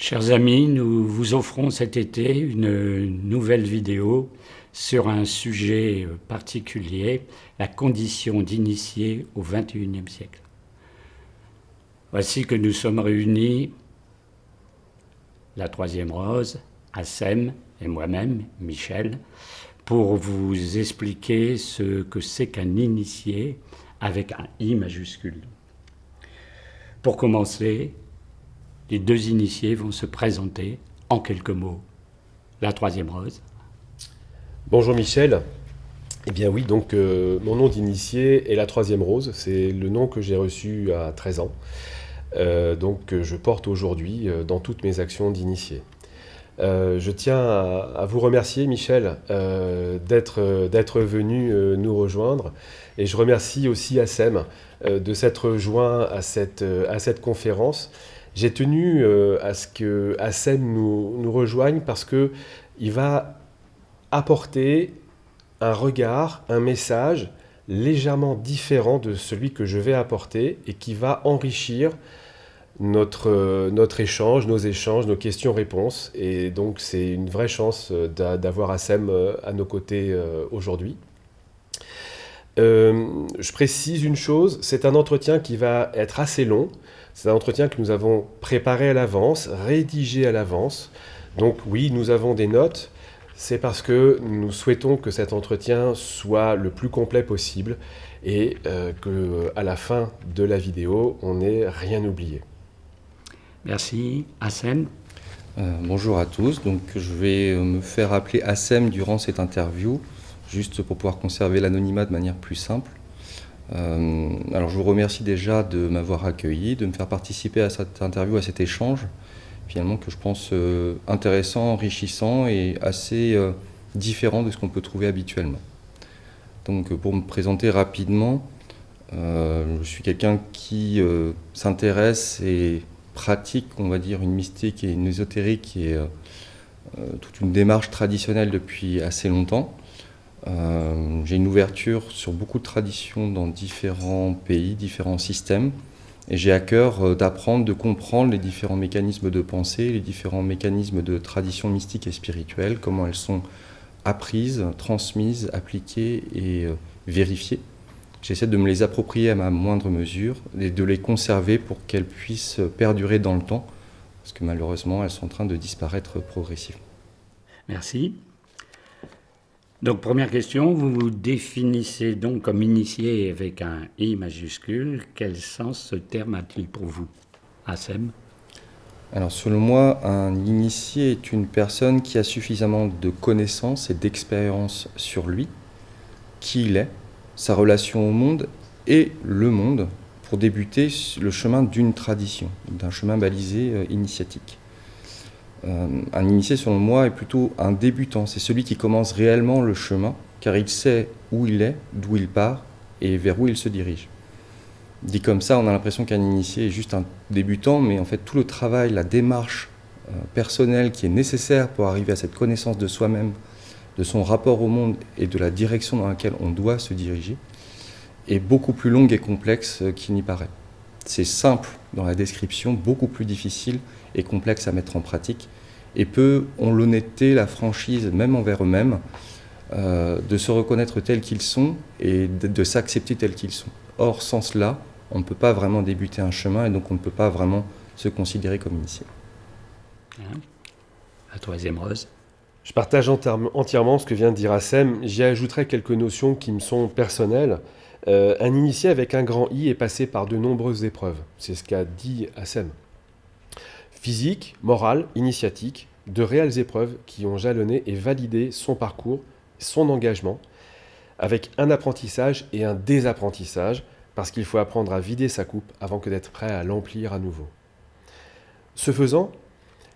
Chers amis, nous vous offrons cet été une nouvelle vidéo sur un sujet particulier, la condition d'initié au XXIe siècle. Voici que nous sommes réunis, la Troisième Rose, Assem et moi-même, Michel, pour vous expliquer ce que c'est qu'un initié avec un I majuscule. Pour commencer, les deux initiés vont se présenter en quelques mots. La Troisième Rose. Bonjour Michel. Eh bien oui, donc mon nom d'initié est la Troisième Rose. C'est le nom que j'ai reçu à 13 ans. Donc je porte aujourd'hui dans toutes mes actions d'initié. Je tiens à vous remercier Michel d'être venu nous rejoindre. Et je remercie aussi Assem de s'être joint à cette conférence. J'ai tenu à ce que Assem nous rejoigne parce qu'il va apporter un regard, un message légèrement différent de celui que je vais apporter et qui va enrichir notre échange, nos questions-réponses. Et donc c'est une vraie chance d'avoir Assem à nos côtés aujourd'hui. Je précise une chose, c'est un entretien qui va être assez long. C'est un entretien que nous avons préparé à l'avance, rédigé à l'avance. Donc oui, nous avons des notes. C'est parce que nous souhaitons que cet entretien soit le plus complet possible et qu'à la fin de la vidéo, on n'ait rien oublié. Merci. Assem. Bonjour à tous. Donc, je vais me faire appeler Assem durant cette interview, juste pour pouvoir conserver l'anonymat de manière plus simple. Alors, je vous remercie déjà de m'avoir accueilli, de me faire participer à cette interview, à cet échange, finalement que je pense intéressant, enrichissant et assez différent de ce qu'on peut trouver habituellement. Donc, pour me présenter rapidement, je suis quelqu'un qui s'intéresse et pratique, on va dire, une mystique et une ésotérique et toute une démarche traditionnelle depuis assez longtemps. J'ai une ouverture sur beaucoup de traditions dans différents pays, différents systèmes, et j'ai à cœur d'apprendre, de comprendre les différents mécanismes de pensée, les différents mécanismes de traditions mystiques et spirituelles, comment elles sont apprises, transmises, appliquées et vérifiées. J'essaie de me les approprier à ma moindre mesure et de les conserver pour qu'elles puissent perdurer dans le temps, parce que malheureusement, elles sont en train de disparaître progressivement. Merci. Donc, première question, vous vous définissez donc comme initié avec un I majuscule. Quel sens ce terme a-t-il pour vous, Assem? Alors, selon moi, un initié est une personne qui a suffisamment de connaissances et d'expérience sur lui, qui il est, sa relation au monde et le monde, pour débuter le chemin d'une tradition, d'un chemin balisé initiatique. Un initié, selon moi, est plutôt un débutant. C'est celui qui commence réellement le chemin, car il sait où il est, d'où il part et vers où il se dirige. Dit comme ça, on a l'impression qu'un initié est juste un débutant, mais en fait, tout le travail, la démarche personnelle qui est nécessaire pour arriver à cette connaissance de soi-même, de son rapport au monde et de la direction dans laquelle on doit se diriger, est beaucoup plus longue et complexe qu'il n'y paraît. C'est simple dans la description, beaucoup plus difficile et complexe à mettre en pratique, et peu ont l'honnêteté, la franchise, même envers eux-mêmes, de se reconnaître tels qu'ils sont et de s'accepter tels qu'ils sont. Or, sans cela, on ne peut pas vraiment débuter un chemin et donc on ne peut pas vraiment se considérer comme initié. La Troisième Rose. Je partage entièrement ce que vient de dire Assem. J'y ajouterai quelques notions qui me sont personnelles. Un initié avec un grand I est passé par de nombreuses épreuves. C'est ce qu'a dit Assem. Physique, morale, initiatique, de réelles épreuves qui ont jalonné et validé son parcours, son engagement, avec un apprentissage et un désapprentissage, parce qu'il faut apprendre à vider sa coupe avant que d'être prêt à l'emplir à nouveau. Ce faisant,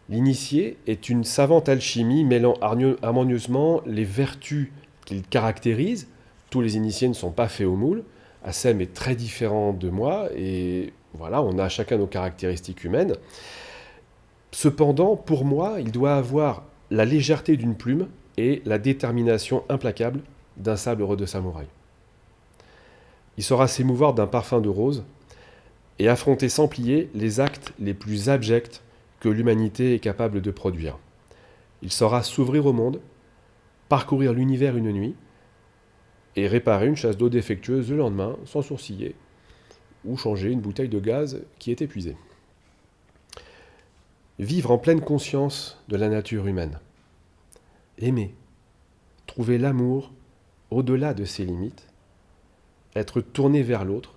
l'initié est une savante alchimie mêlant harmonieusement les vertus qu'il caractérise. Tous les initiés ne sont pas faits au moule. Assem est très différent de moi et voilà, on a chacun nos caractéristiques humaines. Cependant, pour moi, il doit avoir la légèreté d'une plume et la détermination implacable d'un sabre de samouraï. Il saura s'émouvoir d'un parfum de rose et affronter sans plier les actes les plus abjects que que l'humanité est capable de produire. Il saura s'ouvrir au monde, parcourir l'univers une nuit, et réparer une chasse d'eau défectueuse le lendemain, sans sourciller, ou changer une bouteille de gaz qui est épuisée. Vivre en pleine conscience de la nature humaine. Aimer. Trouver l'amour au-delà de ses limites. Être tourné vers l'autre.